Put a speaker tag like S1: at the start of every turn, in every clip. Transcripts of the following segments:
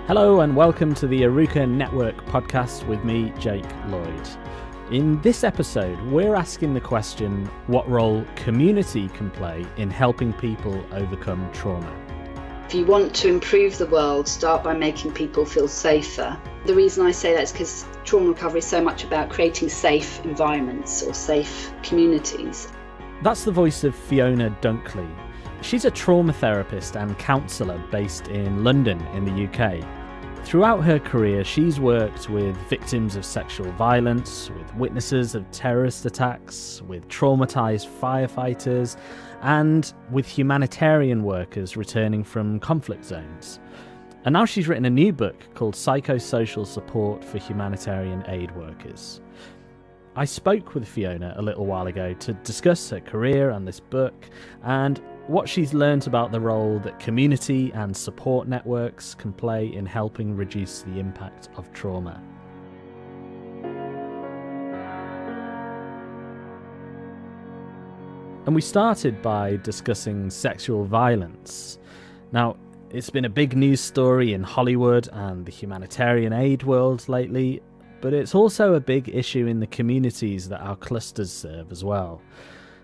S1: Hello and welcome to the Aruka Network podcast with me, Jake Lloyd. In this episode, we're asking the question, what role community can play in helping people overcome trauma.
S2: If you want to improve the world, start by making people feel safer. The reason I say that is because trauma recovery is so much about creating safe environments or safe communities.
S1: That's the voice of Fiona Dunkley. She's a trauma therapist and counsellor based in London in the UK. Throughout her career, she's worked with victims of sexual violence, with witnesses of terrorist attacks, with traumatised firefighters, and with humanitarian workers returning from conflict zones. And now she's written a new book called Psychosocial Support for Humanitarian Aid Workers. I spoke with Fiona a little while ago to discuss her career and this book, and what she's learnt about the role that community and support networks can play in helping reduce the impact of trauma. And we started by discussing sexual violence. Now, it's been a big news story in Hollywood and the humanitarian aid world lately, but it's also a big issue in the communities that our clusters serve as well.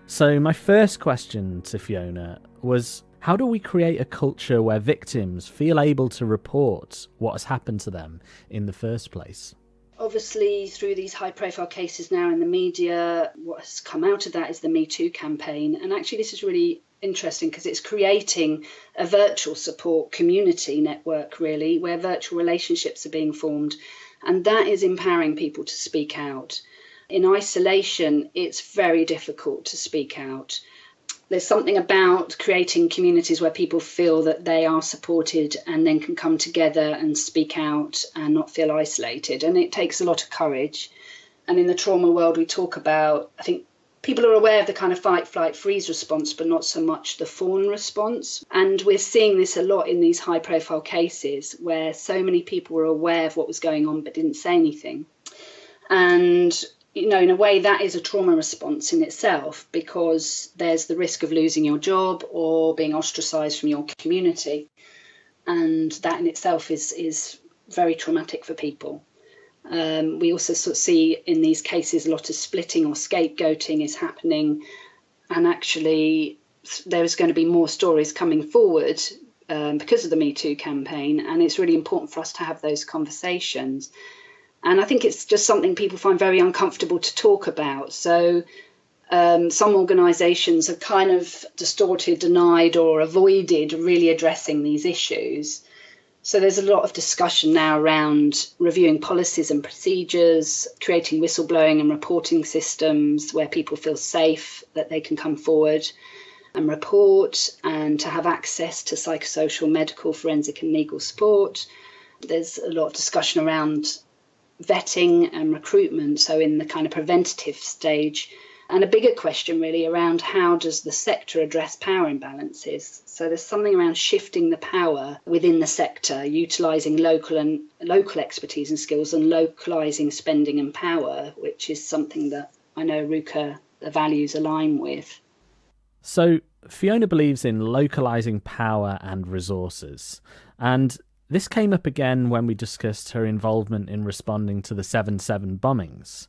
S1: So my first question to Fiona was, how do we create a culture where victims feel able to report what has happened to them in the first place?
S2: Obviously, through these high-profile cases now in the media, what has come out of that is the Me Too campaign. And actually, this is really interesting because it's creating a virtual support community network, really, where virtual relationships are being formed. And that is empowering people to speak out. In isolation, it's very difficult to speak out. There's something about creating communities where people feel that they are supported and then can come together and speak out and not feel isolated. And it takes a lot of courage. And in the trauma world, we talk about, I think people are aware of the kind of fight, flight, freeze response, but not so much the fawn response. And we're seeing this a lot in these high profile cases where so many people were aware of what was going on but didn't say anything. And you know, in a way, that is a trauma response in itself because there's the risk of losing your job or being ostracised from your community. And that in itself is very traumatic for people. We also sort of see in these cases a lot of splitting or scapegoating is happening. And actually, there's going to be more stories coming forward because of the Me Too campaign. And it's really important for us to have those conversations. And I think it's just something people find very uncomfortable to talk about. So some organisations have kind of distorted, denied or avoided really addressing these issues. So there's a lot of discussion now around reviewing policies and procedures, creating whistleblowing and reporting systems where people feel safe that they can come forward and report and to have access to psychosocial, medical, forensic and legal support. There's a lot of discussion around vetting and recruitment, so in the kind of preventative stage, and a bigger question really around how does the sector address power imbalances. So there's something around shifting the power within the sector, utilising local expertise and skills and localising spending and power, which is something that I know Aruka, the values align with.
S1: So Fiona believes in localising power and resources, and this came up again when we discussed her involvement in responding to the 7/7 bombings.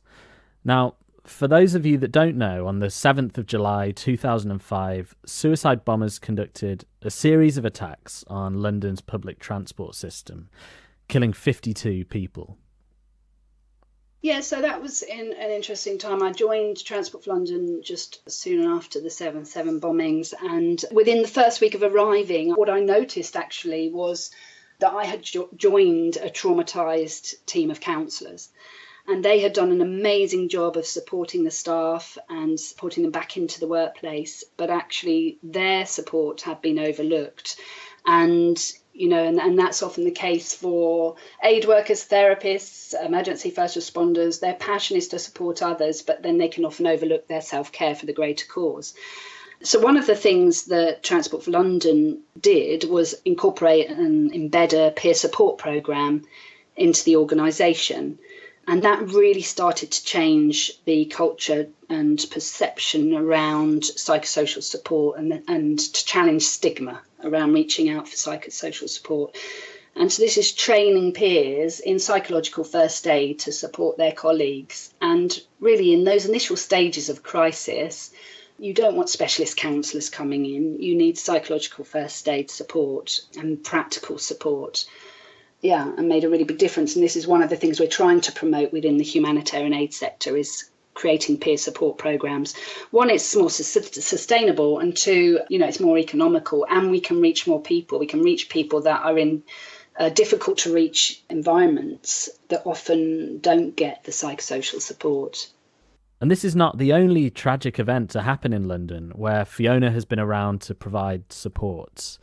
S1: Now, for those of you that don't know, on the 7th of July 2005, suicide bombers conducted a series of attacks on London's public transport system, killing 52 people.
S2: Yeah, so that was an interesting time. I joined Transport for London just soon after the 7/7 bombings. And within the first week of arriving, what I noticed actually was that I had joined a traumatised team of counsellors, and they had done an amazing job of supporting the staff and supporting them back into the workplace, but actually their support had been overlooked. And you know, and that's often the case for aid workers, therapists, emergency first responders. Their passion is to support others, but then they can often overlook their self-care for the greater cause. So one of the things that Transport for London did was incorporate and embed a peer support programme into the organisation. And that really started to change the culture and perception around psychosocial support and to challenge stigma around reaching out for psychosocial support. And so this is training peers in psychological first aid to support their colleagues. And really, in those initial stages of crisis, you don't want specialist counsellors coming in. You need psychological first aid support and practical support. Yeah, and made a really big difference. And this is one of the things we're trying to promote within the humanitarian aid sector, is creating peer support programs. One, it's more sustainable, and two, it's more economical, and we can reach more people. We can reach people that are in difficult to reach environments that often don't get the psychosocial support.
S1: And this is not the only tragic event to happen in London where Fiona has been around to provide support.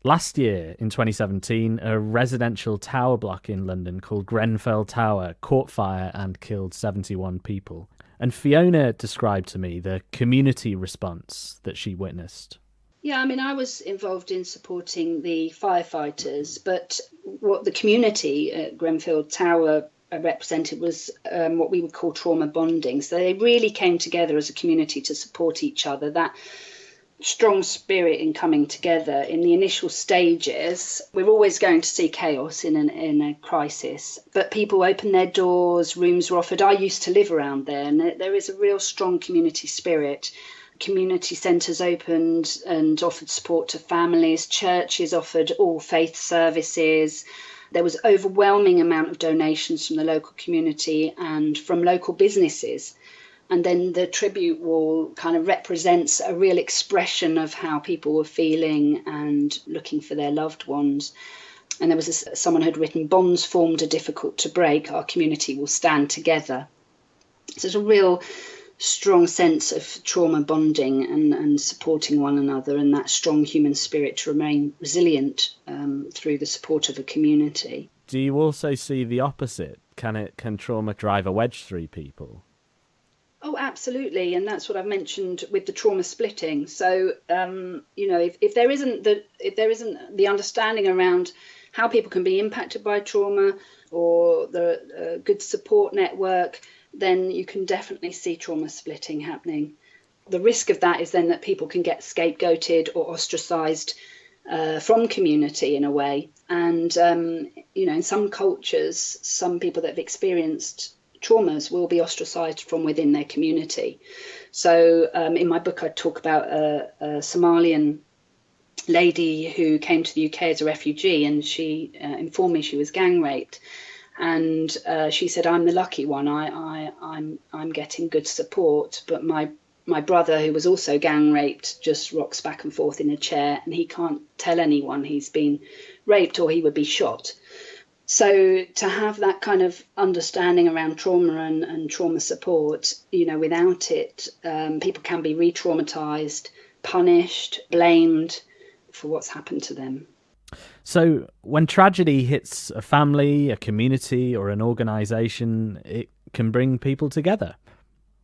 S1: Last year, in 2017, a residential tower block in London called Grenfell Tower caught fire and killed 71 people. And Fiona described to me the community response that she witnessed.
S2: Yeah, I was involved in supporting the firefighters, but what the community at Grenfell Tower represented was what we would call trauma bonding. So they really came together as a community to support each other. That strong spirit in coming together in the initial stages. We're always going to see chaos in a crisis, but people opened their doors, rooms were offered. I used to live around there, and there is a real strong community spirit. Community centres opened and offered support to families. Churches offered all faith services. There was overwhelming amount of donations from the local community and from local businesses. And then the tribute wall kind of represents a real expression of how people were feeling and looking for their loved ones. And there was someone had written, "Bonds formed are difficult to break. Our community will stand together." So there's a real strong sense of trauma bonding and supporting one another, and that strong human spirit to remain resilient through the support of a community.
S1: Do you also see the opposite? Can trauma drive a wedge through people?
S2: Oh, absolutely, and that's what I've mentioned with the trauma splitting. So, if there isn't the understanding around how people can be impacted by trauma, or the good support network, then you can definitely see trauma splitting happening. The risk of that is then that people can get scapegoated or ostracised from community in a way. And, in some cultures, some people that have experienced traumas will be ostracised from within their community. So in my book, I talk about a Somalian lady who came to the UK as a refugee, and she informed me she was gang raped. And she said, "I'm the lucky one. I'm getting good support, but my brother, who was also gang raped, just rocks back and forth in a chair, and he can't tell anyone he's been raped, or he would be shot." So to have that kind of understanding around trauma and trauma support, without it, people can be re-traumatized, punished, blamed for what's happened to them.
S1: So when tragedy hits a family, a community, or an organisation, it can bring people together,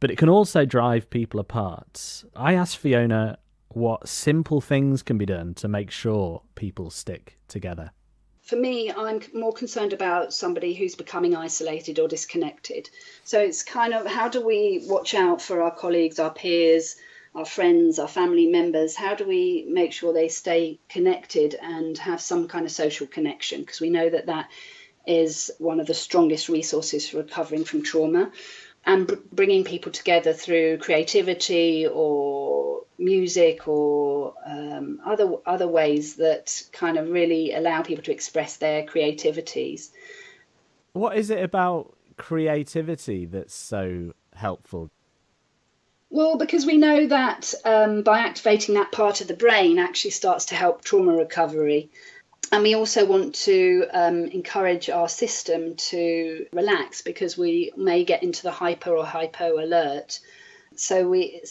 S1: but it can also drive people apart. I asked Fiona what simple things can be done to make sure people stick together.
S2: For me, I'm more concerned about somebody who's becoming isolated or disconnected. So it's kind of, how do we watch out for our colleagues, our peers, our friends, our family members? How do we make sure they stay connected and have some kind of social connection? Because we know that is one of the strongest resources for recovering from trauma. And bringing people together through creativity or music or other ways that kind of really allow people to express their creativities.
S1: What is it about creativity that's so helpful?
S2: Well, because we know that by activating that part of the brain actually starts to help trauma recovery. And we also want to encourage our system to relax, because we may get into the hyper or hypo alert. So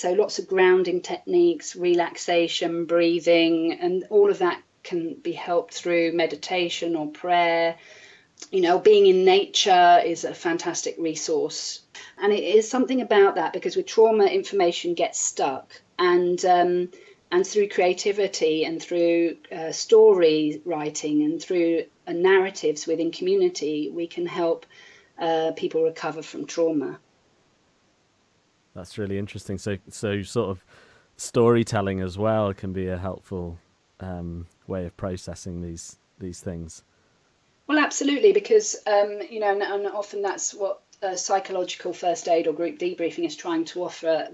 S2: lots of grounding techniques, relaxation, breathing, and all of that can be helped through meditation or prayer. Being in nature is a fantastic resource. And it is something about that, because with trauma, information gets stuck. And through creativity and through story writing and through narratives within community, we can help people recover from trauma.
S1: That's really interesting. So sort of storytelling as well can be a helpful way of processing these things.
S2: Well, absolutely, because, and often that's what psychological first aid or group debriefing is trying to offer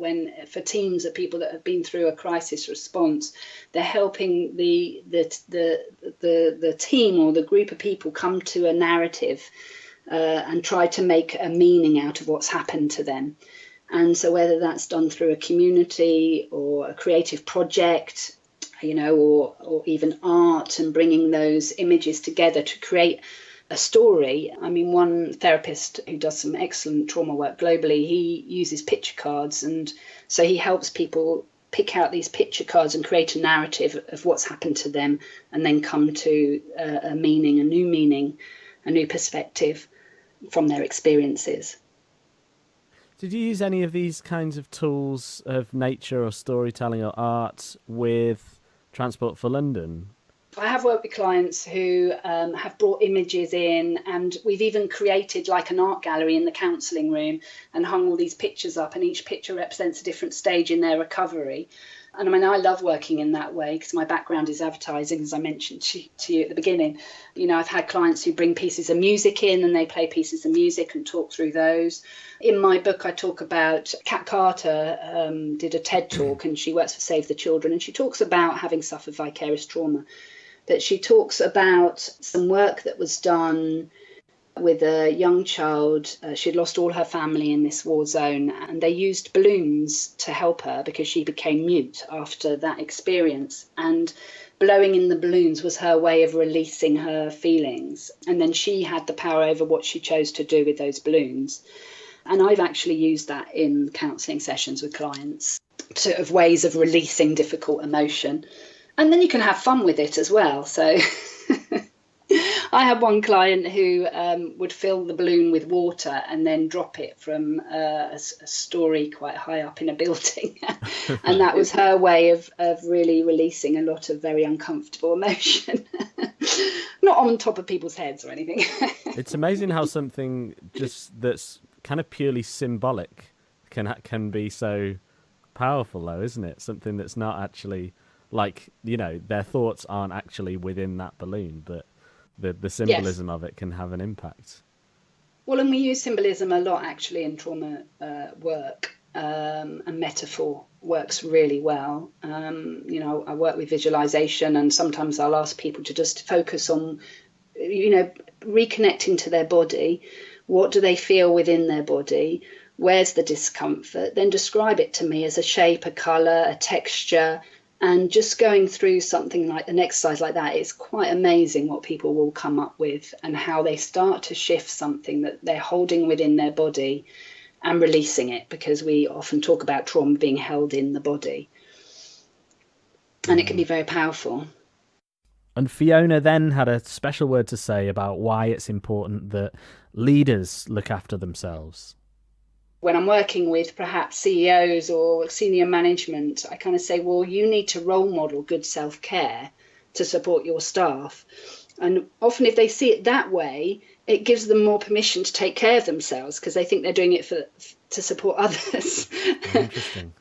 S2: for teams of people that have been through a crisis response. They're helping the team or the group of people come to a narrative and try to make a meaning out of what's happened to them. And so whether that's done through a community or a creative project, or even art, and bringing those images together to create a story. I mean, one therapist who does some excellent trauma work globally, he uses picture cards, and so he helps people pick out these picture cards and create a narrative of what's happened to them, and then come to a new perspective from their experiences.
S1: Did you use any of these kinds of tools of nature or storytelling or art with Transport for London?
S2: I have worked with clients who have brought images in, and we've even created like an art gallery in the counselling room and hung all these pictures up, and each picture represents a different stage in their recovery. And I mean, I love working in that way because my background is advertising, as I mentioned to you at the beginning. I've had clients who bring pieces of music in, and they play pieces of music and talk through those. In my book, I talk about Kat Carter did a TED talk, and she works for Save the Children, and she talks about having suffered vicarious trauma. But she talks about some work that was done with a young child. She'd lost all her family in this war zone, and they used balloons to help her because she became mute after that experience. And blowing in the balloons was her way of releasing her feelings. And then she had the power over what she chose to do with those balloons. And I've actually used that in counselling sessions with clients, sort of ways of releasing difficult emotion. And then you can have fun with it as well. So I had one client who would fill the balloon with water and then drop it from a story quite high up in a building. And that was her way of really releasing a lot of very uncomfortable emotion. Not on top of people's heads or anything.
S1: It's amazing how something just that's kind of purely symbolic can be so powerful, though, isn't it? Something that's not actually like, their thoughts aren't actually within that balloon, but the symbolism of it can have an impact.
S2: Well, and we use symbolism a lot actually in trauma work, and metaphor works really well. I work with visualization, and sometimes I'll ask people to just focus on, reconnecting to their body. What do they feel within their body? Where's the discomfort? Then describe it to me as a shape, a colour, a texture. And just going through something like an exercise like that, it's quite amazing what people will come up with and how they start to shift something that they're holding within their body and releasing it, because we often talk about trauma being held in the body. And it can be very powerful.
S1: And Fiona then had a special word to say about why it's important that leaders look after themselves.
S2: When I'm working with perhaps CEOs or senior management, I kind of say, well, you need to role model good self-care to support your staff. And often if they see it that way, it gives them more permission to take care of themselves because they think they're doing it to support others.
S1: Interesting.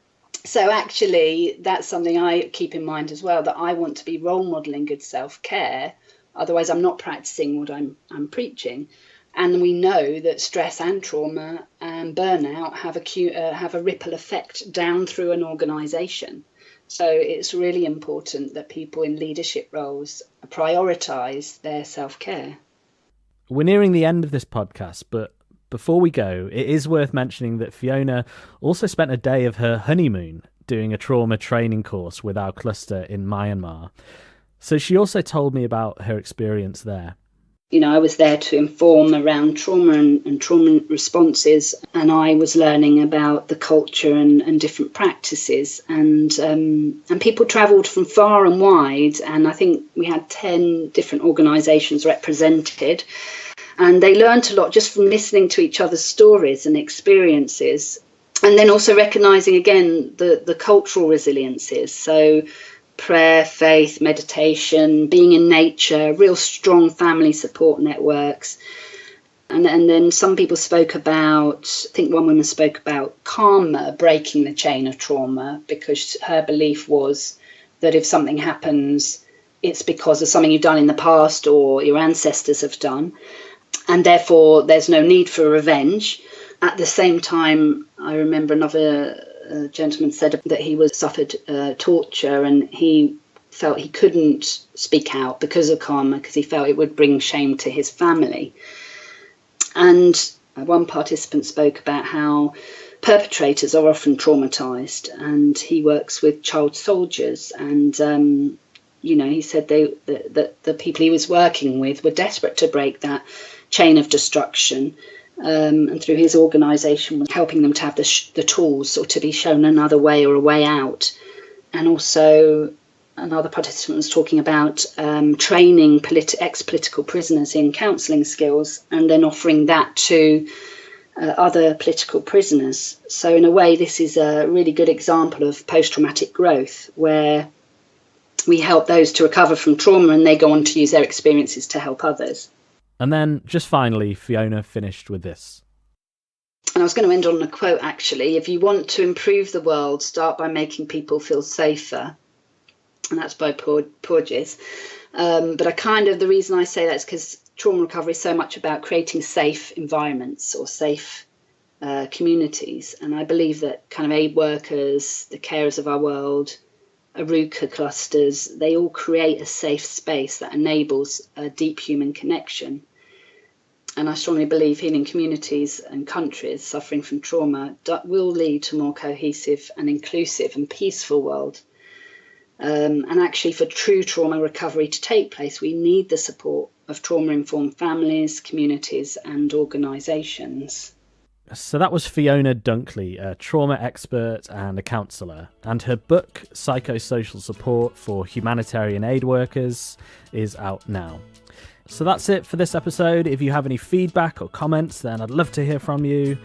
S2: So actually, that's something I keep in mind as well, that I want to be role modeling good self-care. Otherwise, I'm not practicing what I'm preaching. And we know that stress and trauma and burnout have a ripple effect down through an organisation. So it's really important that people in leadership roles prioritise their self-care.
S1: We're nearing the end of this podcast, but before we go, it is worth mentioning that Fiona also spent a day of her honeymoon doing a trauma training course with our cluster in Myanmar. So she also told me about her experience there.
S2: I was there to inform around trauma and trauma responses, and I was learning about the culture and different practices. And people travelled from far and wide, and I think we had 10 different organisations represented. And they learnt a lot just from listening to each other's stories and experiences, and then also recognising again the cultural resiliences. So prayer, faith, meditation, being in nature, real strong family support networks. And then some people spoke about, I think one woman spoke about karma breaking the chain of trauma, because her belief was that if something happens it's because of something you've done in the past or your ancestors have done, and therefore there's no need for revenge. At the same time, I remember another gentleman said that he suffered torture, and he felt he couldn't speak out because of karma, because he felt it would bring shame to his family. And one participant spoke about how perpetrators are often traumatized, and he works with child soldiers, and he said that the people he was working with were desperate to break that chain of destruction, and through his organisation was helping them to have the tools, or to be shown another way or a way out. And also another participant was talking about training ex-political prisoners in counselling skills, and then offering that to other political prisoners. So in a way, this is a really good example of post-traumatic growth, where we help those to recover from trauma and they go on to use their experiences to help others.
S1: And then, just finally, Fiona finished with this.
S2: And I was going to end on a quote, actually. If you want to improve the world, start by making people feel safer. And that's by Porges. But the reason I say that is because trauma recovery is so much about creating safe environments or safe communities. And I believe that kind of aid workers, the carers of our world, Aruka clusters, they all create a safe space that enables a deep human connection. And I strongly believe healing communities and countries suffering from trauma will lead to a more cohesive and inclusive and peaceful world. And actually, for true trauma recovery to take place, we need the support of trauma-informed families, communities and organisations.
S1: So that was Fiona Dunkley, a trauma expert and a counsellor. And her book, Psychosocial Support for Humanitarian Aid Workers, is out now. So that's it for this episode. If you have any feedback or comments, then I'd love to hear from you.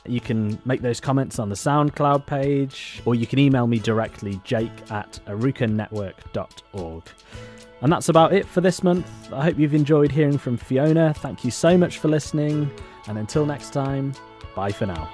S1: You can make those comments on the SoundCloud page, or you can email me directly, jake@arukanetwork.org. And that's about it for this month. I hope you've enjoyed hearing from Fiona. Thank you so much for listening. And until next time, bye for now.